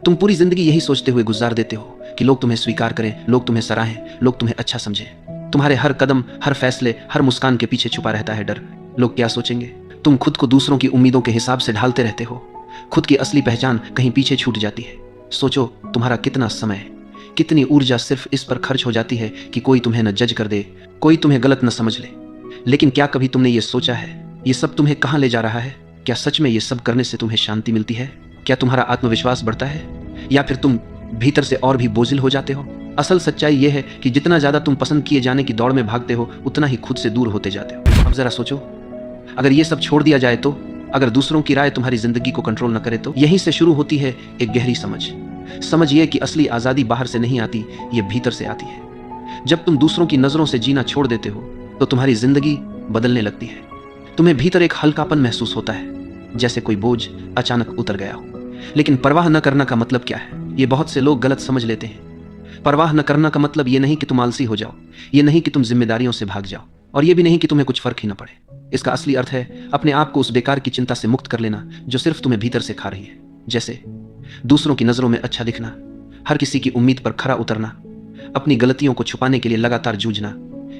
तुम पूरी जिंदगी यही सोचते हुए गुजार देते हो कि लोग तुम्हें स्वीकार करें, लोग तुम्हें सराहें, लोग तुम्हें अच्छा समझें। तुम्हारे हर कदम, हर फैसले, हर मुस्कान के पीछे छुपा रहता है डर। लोग क्या सोचेंगे? तुम खुद को दूसरों की उम्मीदों के हिसाब से ढालते रहते हो। खुद की असली पहचान कहीं पीछे छूट जाती है। सोचो, तुम्हारा कितना समय, कितनी ऊर्जा सिर्फ इस पर खर्च हो जाती है कि कोई तुम्हें न जज कर दे, कोई तुम्हें गलत न समझ ले। लेकिन क्या कभी तुमने ये सोचा है, ये सब तुम्हें कहाँ ले जा रहा है? क्या सच में ये सब करने से तुम्हें शांति मिलती है? क्या तुम्हारा आत्मविश्वास बढ़ता है, या फिर तुम भीतर से और भी बोझिल हो जाते हो? असल सच्चाई यह है कि जितना ज्यादा तुम पसंद किए जाने की दौड़ में भागते हो, उतना ही खुद से दूर होते जाते हो। अब जरा सोचो, अगर ये सब छोड़ दिया जाए तो, अगर दूसरों की राय तुम्हारी जिंदगी को कंट्रोल न करे तो? यहीं से शुरू होती है एक गहरी समझ ये कि असली आजादी बाहर से नहीं आती, ये भीतर से आती है। जब तुम दूसरों की नजरों से जीना छोड़ देते हो तो तुम्हारी जिंदगी बदलने लगती है। तुम्हें भीतर एक हल्कापन महसूस होता है, जैसे कोई बोझ अचानक उतर गया हो। लेकिन परवाह न करना का मतलब क्या है? ये बहुत से लोग गलत समझ लेते हैं। परवाह न करना का मतलब ये नहीं कि तुम आलसी हो जाओ, ये नहीं कि तुम जिम्मेदारियों से भाग जाओ, और ये भी नहीं कि तुम्हें कुछ फर्क ही न पड़े। इसका असली अर्थ है अपने आप को उस बेकार की चिंता से मुक्त कर लेना जो सिर्फ तुम्हें भीतर से खा रही है। जैसे दूसरों की नजरों में अच्छा दिखना, हर किसी की उम्मीद पर खरा उतरना, अपनी गलतियों को छुपाने के लिए लगातार जूझना।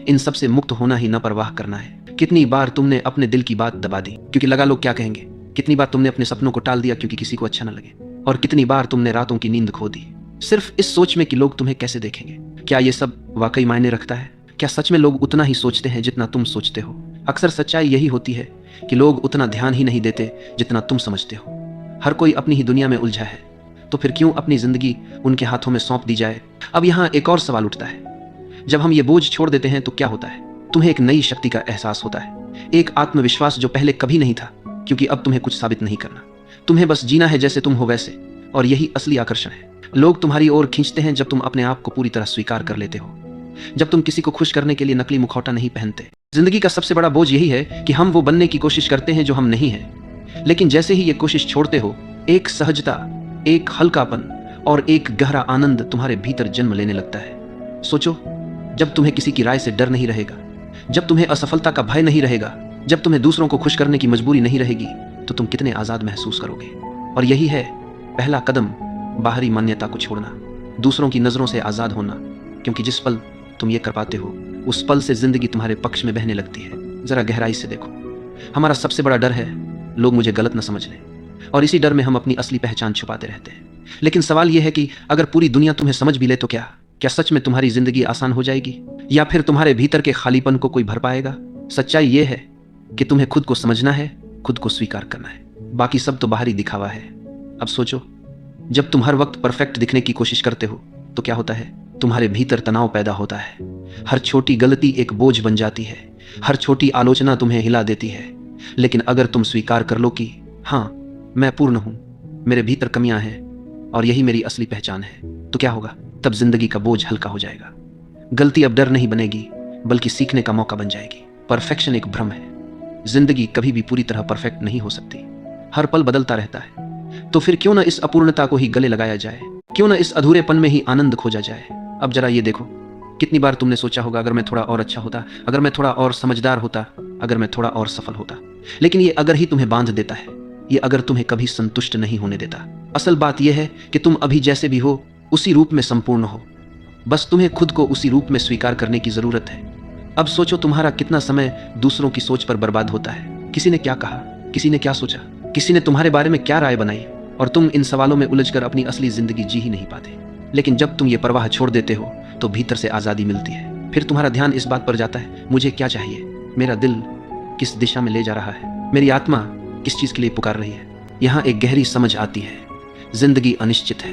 इन सब से मुक्त होना ही न परवाह करना है। कितनी बार तुमने अपने दिल की बात दबा दी क्योंकि लगा लोग क्या कहेंगे? कितनी बार तुमने अपने सपनों को टाल दिया क्योंकि किसी को अच्छा न लगे? और कितनी बार तुमने रातों की नींद खो दी सिर्फ इस सोच में कि लोग तुम्हें कैसे देखेंगे? क्या ये सब वाकई मायने रखता है? क्या सच में लोग उतना ही सोचते हैं जितना तुम सोचते हो? अक्सर सच्चाई यही होती है कि लोग उतना ध्यान ही नहीं देते जितना तुम समझते हो। हर कोई अपनी ही दुनिया में उलझा है, तो फिर क्यों अपनी जिंदगी उनके हाथों में सौंप दी जाए? अब यहाँ एक और सवाल उठता है, जब हम ये बोझ छोड़ देते हैं तो क्या होता है? तुम्हें एक नई शक्ति का एहसास होता है, एक आत्मविश्वास जो पहले कभी नहीं था, क्योंकि अब तुम्हें कुछ साबित नहीं करना। तुम्हें बस जीना है जैसे तुम हो वैसे, और यही असली आकर्षण है। लोग तुम्हारी ओर खींचते हैं जब तुम अपने आप को पूरी तरह स्वीकार कर लेते हो, जब तुम किसी को खुश करने के लिए नकली मुखौटा नहीं पहनते। जिंदगी का सबसे बड़ा बोझ यही है कि हम वो बनने की कोशिश करते हैं जो हम नहीं हैं। लेकिन जैसे ही ये कोशिश छोड़ते हो, एक सहजता, एक हल्कापन और एक गहरा आनंद तुम्हारे भीतर जन्म लेने लगता है। सोचो, जब तुम्हें किसी की राय से डर नहीं रहेगा, जब तुम्हें असफलता का भय नहीं रहेगा, जब तुम्हें दूसरों को खुश करने की मजबूरी नहीं रहेगी, तो तुम कितने आजाद महसूस करोगे। और यही है पहला कदम, बाहरी मान्यता को छोड़ना, दूसरों की नजरों से आजाद होना। क्योंकि जिस पल तुम ये कर पाते हो, उस पल से जिंदगी तुम्हारे पक्ष में बहने लगती है। जरा गहराई से देखो, हमारा सबसे बड़ा डर है लोग मुझे गलत न समझ लें, और इसी डर में हम अपनी असली पहचान छुपाते रहते हैं। लेकिन सवाल यह है कि अगर पूरी दुनिया तुम्हें समझ भी ले तो क्या सच में तुम्हारी जिंदगी आसान हो जाएगी, या फिर तुम्हारे भीतर के खालीपन को कोई भर पाएगा? सच्चाई यह है कि तुम्हें खुद को समझना है, खुद को स्वीकार करना है, बाकी सब तो बाहरी दिखावा है। अब सोचो, जब तुम हर वक्त परफेक्ट दिखने की कोशिश करते हो तो क्या होता है? तुम्हारे भीतर तनाव पैदा होता है। हर छोटी गलती एक बोझ बन जाती है, हर छोटी आलोचना तुम्हें हिला देती है। लेकिन अगर तुम स्वीकार कर लो कि हाँ, मैं पूर्ण हूं, मेरे भीतर कमियां हैं और यही मेरी असली पहचान है, तो क्या होगा? तब जिंदगी का बोझ हल्का हो जाएगा। गलती अब डर नहीं बनेगी, बल्कि सीखने का मौका बन जाएगी। परफेक्शन एक भ्रम है। जिंदगी कभी भी पूरी तरह परफेक्ट नहीं हो सकती, हर पल बदलता रहता है। तो फिर क्यों ना इस अपूर्णता को ही गले लगाया जाए, क्यों ना इस अधूरेपन में ही आनंद खोजा जाए। अब जरा ये देखो, कितनी बार तुमने सोचा होगा, अगर मैं थोड़ा और अच्छा होता, अगर मैं थोड़ा और समझदार होता, अगर मैं थोड़ा और सफल होता। लेकिन ये अगर ही तुम्हें बांध देता है, ये अगर तुम्हें कभी संतुष्ट नहीं होने देता। असल बात यह है कि तुम अभी जैसे भी हो, उसी रूप में संपूर्ण हो। बस तुम्हें खुद को उसी रूप में स्वीकार करने की जरूरत है। अब सोचो, तुम्हारा कितना समय दूसरों की सोच पर बर्बाद होता है। किसी ने क्या कहा, किसी ने क्या सोचा, किसी ने तुम्हारे बारे में क्या राय बनाई, और तुम इन सवालों में उलझकर अपनी असली जिंदगी जी ही नहीं पाते। लेकिन जब तुम ये परवाह छोड़ देते हो तो भीतर से आजादी मिलती है। फिर तुम्हारा ध्यान इस बात पर जाता है, मुझे क्या चाहिए, मेरा दिल किस दिशा में ले जा रहा है, मेरी आत्मा किस चीज के लिए पुकार रही है। यहाँ एक गहरी समझ आती है, जिंदगी अनिश्चित है,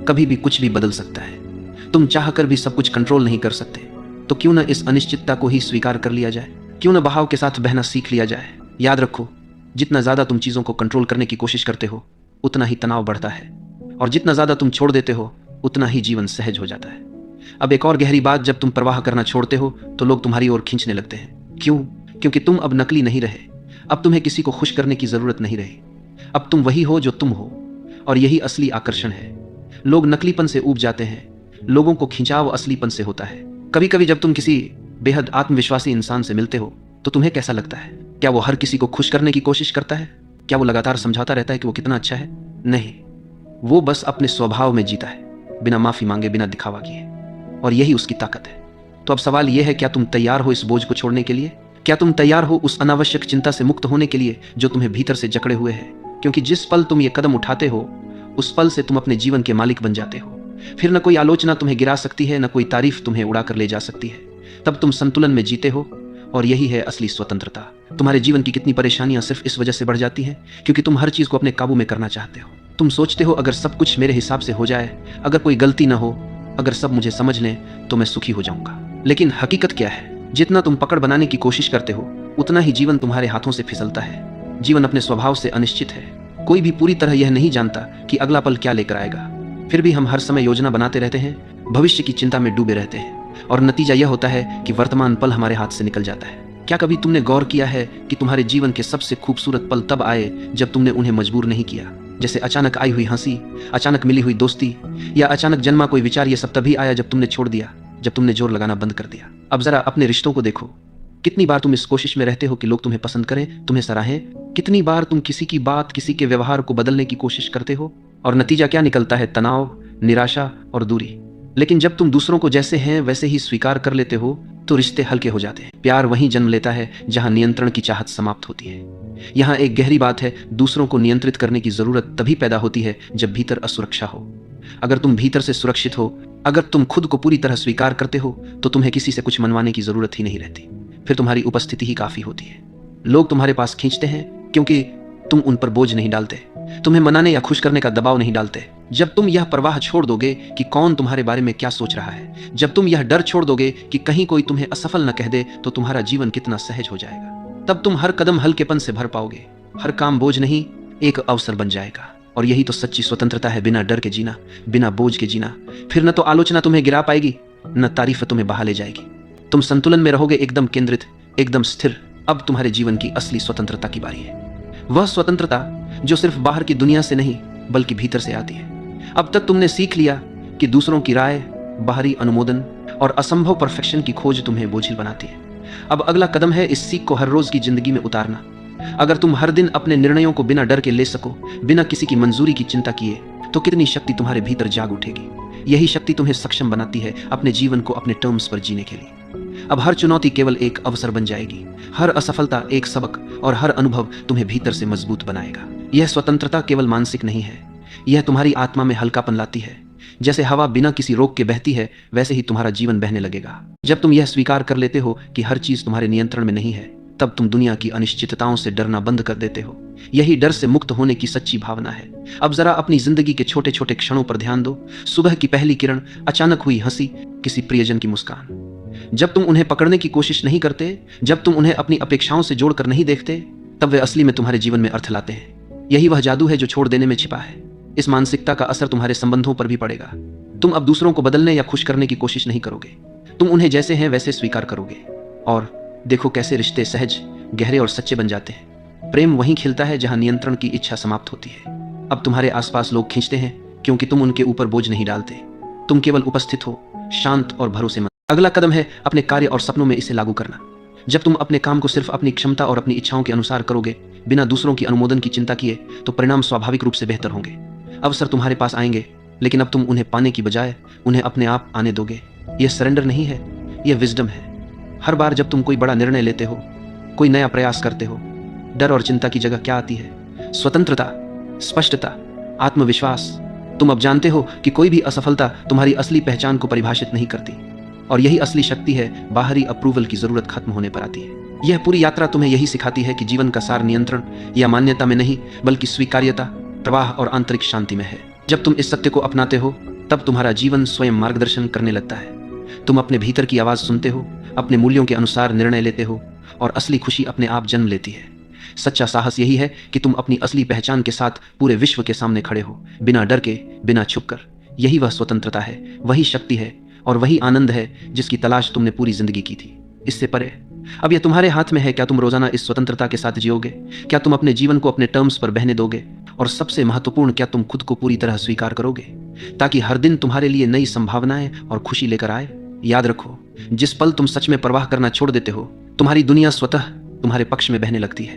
कभी भी कुछ भी बदल सकता है। तुम चाहकर भी सब कुछ कंट्रोल नहीं कर सकते, तो क्यों ना इस अनिश्चितता को ही स्वीकार कर लिया जाए, क्यों ना बहाव के साथ बहना सीख लिया जाए। याद रखो, जितना ज्यादा तुम चीजों को कंट्रोल करने की कोशिश करते हो, उतना ही तनाव बढ़ता है, और जितना ज्यादा तुम छोड़ देते हो, उतना ही जीवन सहज हो जाता है। अब एक और गहरी बात, जब तुम परवाह करना छोड़ते हो तो लोग तुम्हारी ओर खींचने लगते हैं। क्यों? क्योंकि तुम अब नकली नहीं रहे। अब तुम्हें किसी को खुश करने की जरूरत नहीं रही। अब तुम वही हो जो तुम हो, और यही असली आकर्षण है। लोग नकलीपन से ऊब जाते हैं, लोगों को खिंचाव असलीपन से होता है। कभी कभी जब तुम किसी बेहद आत्मविश्वासी इंसान से मिलते हो तो तुम्हें कैसा लगता है? क्या वो हर किसी को खुश करने की कोशिश करता है? क्या वो लगातार समझाता रहता है कि वो कितना अच्छा है? नहीं, वो बस अपने स्वभाव में जीता है, बिना माफी मांगे, बिना दिखावा किए, और यही उसकी ताकत है। तो अब सवाल यह है, क्या तुम तैयार हो इस बोझ को छोड़ने के लिए? क्या तुम तैयार हो उस अनावश्यक चिंता से मुक्त होने के लिए जो तुम्हें भीतर से जकड़े हुए है? क्योंकि जिस पल तुम ये कदम उठाते हो, उस पल से तुम अपने जीवन के मालिक बन जाते हो। फिर न कोई आलोचना तुम्हें गिरा सकती है, न कोई तारीफ तुम्हें उड़ा कर ले जा सकती है। तब तुम संतुलन में जीते हो, और यही है असली स्वतंत्रता। तुम्हारे जीवन की कितनी परेशानियां सिर्फ इस वजह से बढ़ जाती हैं क्योंकि तुम हर चीज को अपने काबू में करना चाहते हो। तुम सोचते हो अगर सब कुछ मेरे हिसाब से हो जाए, अगर कोई गलती ना हो, अगर सब मुझे समझ लें तो मैं सुखी हो जाऊंगा। लेकिन हकीकत क्या है? जितना तुम पकड़ बनाने की कोशिश करते हो, उतना ही जीवन तुम्हारे हाथों से फिसलता है। जीवन अपने स्वभाव से अनिश्चित है। कोई भी पूरी तरह यह नहीं जानता कि अगला पल क्या लेकर आएगा। फिर भी हम हर समय योजना बनाते रहते हैं, भविष्य की चिंता में डूबे रहते हैं, और नतीजा यह होता है कि वर्तमान पल हमारे हाथ से निकल जाता है। क्या कभी तुमने गौर किया है कि तुम्हारे जीवन के सबसे खूबसूरत पल तब आए जब तुमने उन्हें मजबूर नहीं किया? जैसे अचानक आई हुई हंसी, अचानक मिली हुई दोस्ती, या अचानक जन्मा कोई विचार, ये सब तभी आया जब तुमने छोड़ दिया, जब तुमने जोर लगाना बंद कर दिया। अब जरा अपने रिश्तों को देखो। कितनी बार तुम इस कोशिश में रहते हो कि लोग तुम्हें पसंद करें, तुम्हें सराहें? कितनी बार तुम किसी की बात, किसी के व्यवहार को बदलने की कोशिश करते हो, और नतीजा क्या निकलता है? तनाव, निराशा और दूरी। लेकिन जब तुम दूसरों को जैसे हैं वैसे ही स्वीकार कर लेते हो, तो रिश्ते हल्के हो जाते हैं। प्यार वहीं जन्म लेता है जहां नियंत्रण की चाहत समाप्त होती है। यहाँ एक गहरी बात है, दूसरों को नियंत्रित करने की जरूरत तभी पैदा होती है जब भीतर असुरक्षा हो। अगर तुम भीतर से सुरक्षित हो, अगर तुम खुद को पूरी तरह स्वीकार करते हो, तो तुम्हें किसी से कुछ मनवाने की जरूरत ही नहीं रहती। फिर तुम्हारी उपस्थिति ही काफी होती है। लोग तुम्हारे पास खींचते हैं क्योंकि तुम उन पर बोझ नहीं डालते, तुम्हें मनाने या खुश करने का दबाव नहीं डालते। जब तुम यह परवाह छोड़ दोगे कि कौन तुम्हारे बारे में क्या सोच रहा है, जब तुम यह डर छोड़ दोगे कि कहीं कोई तुम्हें असफल न कह दे, तो तुम्हारा जीवन कितना सहज हो जाएगा। तब तुम हर कदम हल्केपन से भर पाओगे, हर काम बोझ नहीं, एक अवसर बन जाएगा। और यही तो सच्ची स्वतंत्रता है, बिना डर के जीना, बिना बोझ के जीना। फिर न तो आलोचना तुम्हें गिरा पाएगी, न तारीफ तुम्हें बहा ले जाएगी। तुम संतुलन में रहोगे, एकदम केंद्रित, एकदम स्थिर। अब तुम्हारे जीवन की असली स्वतंत्रता की बारी है। वह स्वतंत्रता जो सिर्फ बाहर की दुनिया से नहीं बल्कि भीतर से आती है। अब तक तुमने सीख लिया कि दूसरों की राय, बाहरी अनुमोदन और असंभव परफेक्शन की खोज तुम्हें बोझिल बनाती है। अब अगला कदम है इस सीख को हर रोज की जिंदगी में उतारना। अगर तुम हर दिन अपने निर्णयों को बिना डर के ले सको, बिना किसी की मंजूरी की चिंता किए, तो कितनी शक्ति तुम्हारे भीतर जाग उठेगी। यही शक्ति तुम्हें सक्षम बनाती है अपने जीवन को अपने टर्म्स पर जीने के लिए। अब हर चुनौती केवल एक अवसर बन जाएगी, हर असफलता एक सबक, और हर अनुभव तुम्हें भीतर से मजबूत बनाएगा। यह स्वतंत्रता केवल मानसिक नहीं है, यह तुम्हारी आत्मा में हल्कापन लाती है। जैसे हवा बिना किसी रोक के बहती है, वैसे ही तुम्हारा जीवन बहने लगेगा। जब तुम यह स्वीकार कर लेते हो कि हर चीज तुम्हारे नियंत्रण में नहीं है, तब तुम दुनिया की अनिश्चितताओं से डरना बंद कर देते हो। यही डर से मुक्त होने की सच्ची भावना है। अब जरा अपनी जिंदगी के छोटे छोटे क्षणों पर ध्यान दो। सुबह की पहली किरण, अचानक हुई हंसी, किसी प्रियजन की मुस्कान। जब तुम उन्हें पकड़ने की कोशिश नहीं करते, जब तुम उन्हें अपनी अपेक्षाओं से जोड़कर नहीं देखते, तब वे असली में तुम्हारे जीवन में अर्थ लाते हैं। यही वह जादू है जो छोड़ देने में छिपा है। इस मानसिकता का असर तुम्हारे संबंधों पर भी पड़ेगा। तुम अब दूसरों को बदलने या खुश करने की कोशिश नहीं करोगे, तुम उन्हें जैसे हैं वैसे स्वीकार करोगे। और देखो कैसे रिश्ते सहज, गहरे और सच्चे बन जाते हैं। प्रेम वहीं खिलता है जहां नियंत्रण की इच्छा समाप्त होती है। अब तुम्हारे आसपास लोग खींचते हैं क्योंकि तुम उनके ऊपर बोझ नहीं डालते, तुम केवल उपस्थित हो, शांत और भरोसेमंद। अगला कदम है अपने कार्य और सपनों में इसे लागू करना। जब तुम अपने काम को सिर्फ अपनी क्षमता और अपनी इच्छाओं के अनुसार करोगे, बिना दूसरों की अनुमोदन की चिंता किए, तो परिणाम स्वाभाविक रूप से बेहतर होंगे। अवसर तुम्हारे पास आएंगे, लेकिन अब तुम उन्हें पाने की बजाय उन्हें अपने आप आने दोगे। यह सरेंडर नहीं है, यह विजडम है। हर बार जब तुम कोई बड़ा निर्णय लेते हो, कोई नया प्रयास करते हो, डर और चिंता की जगह क्या आती है? स्वतंत्रता, स्पष्टता, आत्मविश्वास। तुम अब जानते हो कि कोई भी असफलता तुम्हारी असली पहचान को परिभाषित नहीं करती, और यही असली शक्ति है, बाहरी अप्रूवल की जरूरत खत्म होने पर आती है। यह पूरी यात्रा तुम्हें यही सिखाती है कि जीवन का सार नियंत्रण या मान्यता में नहीं, बल्कि स्वीकार्यता, प्रवाह और आंतरिक शांति में है। जब तुम इस सत्य को अपनाते हो, तब तुम्हारा जीवन स्वयं मार्गदर्शन करने लगता है। तुम अपने भीतर की आवाज सुनते हो, अपने मूल्यों के अनुसार निर्णय लेते हो, और असली खुशी अपने आप जन्म लेती है। सच्चा साहस यही है कि तुम अपनी असली पहचान के साथ पूरे विश्व के सामने खड़े हो, बिना डर के, बिना छुपकर। यही वह स्वतंत्रता है, वही शक्ति है, और वही आनंद है जिसकी तलाश तुमने पूरी जिंदगी की थी। इससे परे अब यह तुम्हारे हाथ में है। क्या तुम रोजाना इस स्वतंत्रता के साथ जियोगे? क्या तुम अपने जीवन को अपने टर्म्स पर बहने दोगे? और सबसे महत्वपूर्ण, क्या तुम खुद को पूरी तरह स्वीकार करोगे, ताकि हर दिन तुम्हारे लिए नई संभावनाएं और खुशी लेकर आए? याद रखो, जिस पल तुम सच में परवाह करना छोड़ देते हो, तुम्हारी दुनिया स्वतः तुम्हारे पक्ष में बहने लगती है।